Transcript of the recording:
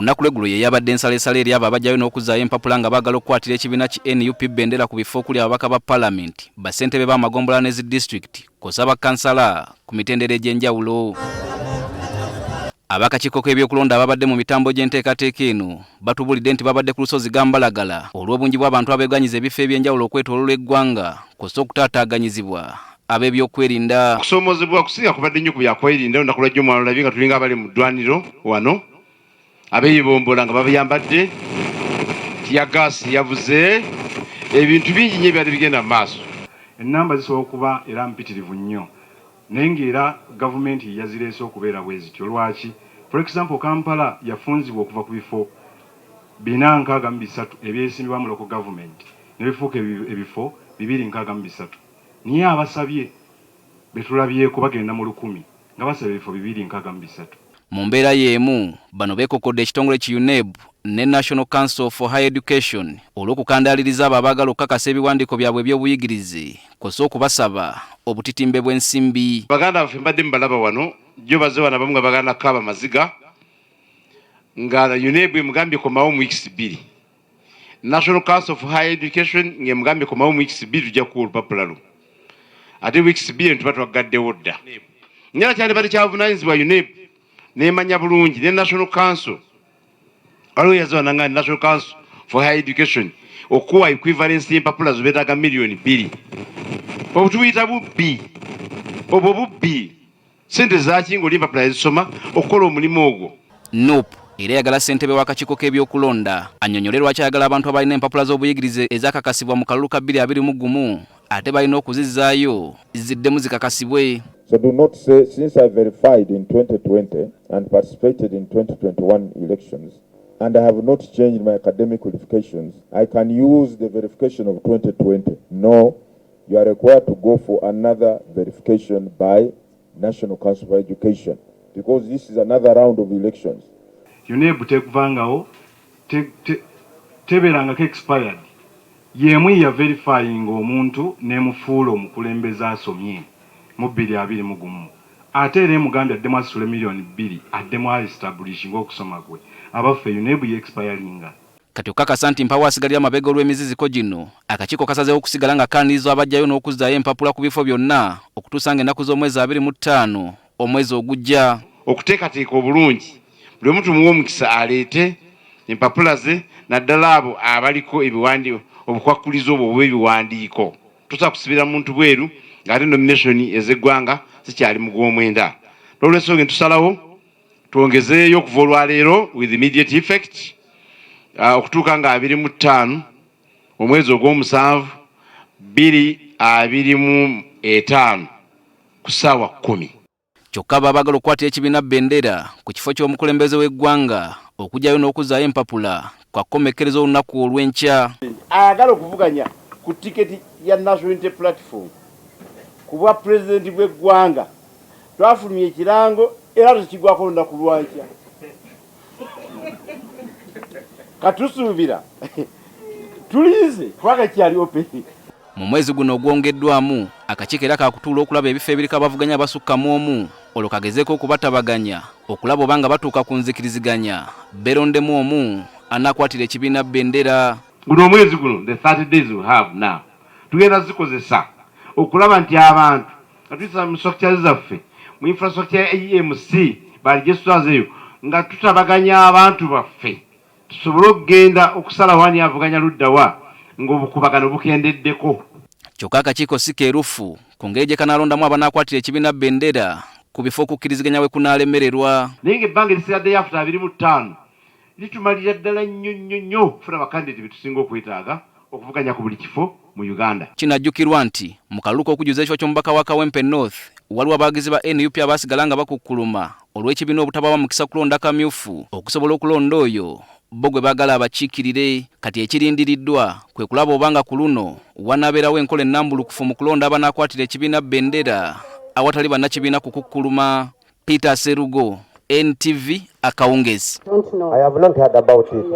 olunaku lw'eggulo ye yabadde ensaleesala eri abo abajjayo n'okuzaayo empapula nga baagala okukwatira ekibiina ki NUP bendera ku bifo okuli ababaka ba paalamenti bassentebe b'amagombola ne zi disitulikiti kw'ossa bakkansala ku mitendera egy'enjawulo. Abakakiiko k'ebyokulonda ababadde mu mitambo gy'enteekateeka eno batubulidde nti babadde ku lusozi Gambalagala olw'obungi bw'abantu abeeganyiza ebifo eby'enjawulo okwetooloola eggwanga kw'ossa okutaataaganyizibwa ab'ebyokwerinda. Okusoomozebwa kusinga kubadde nnyo ku byakwerinda olunaku lwajjo mwalulabye nga tulinga abali mu ddwaniro wano abeeyibombola nga babayambadde tiyagaasi yavuze ebintu bingi nnyo ebyali bigenda mu maaso. Ennamba zisobola okuba era mpitirivu nnyo naye ng'era gavumenti yazireese okubeera bwe zityo. Lwaki? For example, Kampala yafunzibwa okuva ku bifo 463 ebyesimbibwa mu local government ne bifuuka ebifo 263. Niye abasabye betulabyeko bagenda mu 1,000 nga basabye ebifo 263. Mu mbeera y'emu bano beekokodde ekitongole ki UNEB ne National Council for Higher Education olw'okukandaaliriza abo abaagala okukakasa ebiwandiiko byabwe eby'obuyigirize kw'ossa okubasaba obutitimbe bw'ensimbi. Baganda baffe mbadde mubalaba wano jjo baze wano abamu nga baganda kukaaba amaziga nga UNEB emugambye komawo mu weeks 2. National Council for Higher Education ng'emugambye komawo mu weeks 2 tujja kuwa olupapula luno. Ate weeks 2 tuba twagaddewo dda. Nyala kyali bali kyabuvunaanyizibwa UNEB nemanya bulungi ne National Council aliwo yaziwa nanga National Council for Higher Education okuwa equivalence y'empapula zobeetaga million 2. Obutuyita bubbi obwo bubbi sente zaki ng'oli empapula yazisoma okukola omulimu ogwo. NUP era yagala ssentebe w'akakiiko k'ebyokulonda annyonnyole lwaki ayagala abantu abalina empapula z'obuyigirize ezakakasibwa mu kalulu ka 2021 ate balina okuzizzaayo ziddemu zikakasibwe. So do not say, since I verified in 2020 and participated in 2021 elections, and I have not changed my academic qualifications, I can use the verification of 2020. No, you are required to go for another verification by National Council for Education, because this is another round of elections. UNEB tekuvangawo teberangako expired. Yemu ya verifying omuntu nemufuula omukulembeze asomye mu 2021. Ate era Muganda addemu asula million 2 addemu establishing okusoma kwe abaffe UNEB ye expiringa. Kati okakasa nti mpawo asigalira amabega olw'emiziziko gino akakiiko kasazeewo okusigala nga kaaniriza abajjayo n'okuzaayo empapula ku bifo byonna okutuusa ng'ennaku z'omwezi 25 omwezi ogujja. Okuteekateeka obulungi buli omu tumuwa omukisa aleete empapula ze naddala abo abaliko ebiwandiiko obukwakkulizo obwo bw'ebiwandiiko. Tosobola kusibira muntu bweru ng'ate nomination ez'eggwanga sikyali mu gw'omwenda. N'olw'ensonga tusalawo twongezeeyo okuva olwaleero with immediate effect okutuuka nga 25 omwezi ogw'omusanvu 2025 ku ssaawa 10. Kyokka abo abaagala okukwatira ekibiina bendera ku kifo ky'omukulembeze w'eggwanga okujjayo n'okuzaayo empapula kwakomekkereza olunaku olw'enkya. Ayagala okuvuganya ku tiketi ya National Unity Platform ku bwa pulezidenti bw'eggwanga twafulumya ekirango era tukigwako olunaku lwankya. Katusuubira tulize kubanga kyali openi. Mu mwezi guno ogwongeddwamu akakiiko era kaakutuula okulaba ebifo ebiriko abavuganya abasukkamu omu olwo kagezeeko okubatabaganya okulaba obanga batuuka ku nzikiriziganya berondemu omu anakwatira ekibiina bendera. Guno omwezi guno the 30 days we have now tugenda zikozesa okulaba nti abantu katuyisa mu structure zaffe mu infrastructure ya EMC bali gesitwazeeyo nga tutabaganya abantu baffe tusobole okugenda okusala wani avuganya luddawa ng'obukubagano bukendeddeko. Kyokka akakiiko si keerufu ku ngeri gye kanaalondamu abanaakwatira ekibiina bendera ku bifo okukkiriziganya we kunaalemererwa. Naye ng'ebbanga erisigaddeyo afuta 25 litumalira ddala nnyo okufuna bakandideti be tusinga okwetaaga okuvuganya ku buli kifo mu Uganda. Kinajjukirwa nti mu kalulu k'okujuza ekifo ky'omubaka wa Kawempe North waliwo abawagizi ba NUP abaasigala nga bakukkuluma olw'ekibiina obutabawa mukisa kulonda kamyufu okusobola okulonda oyo bo gwe baagala abakiikirire. Kati ekirindiriddwa kwe kulaba obanga ku luno wanaabeerawo enkola ennambulukufu mu kulonda abanaakwatira ekibiina bendera awatali bannakibiina kukukkuluma. Peter Serugo, NTV, Akawungezi. I have not heard about it.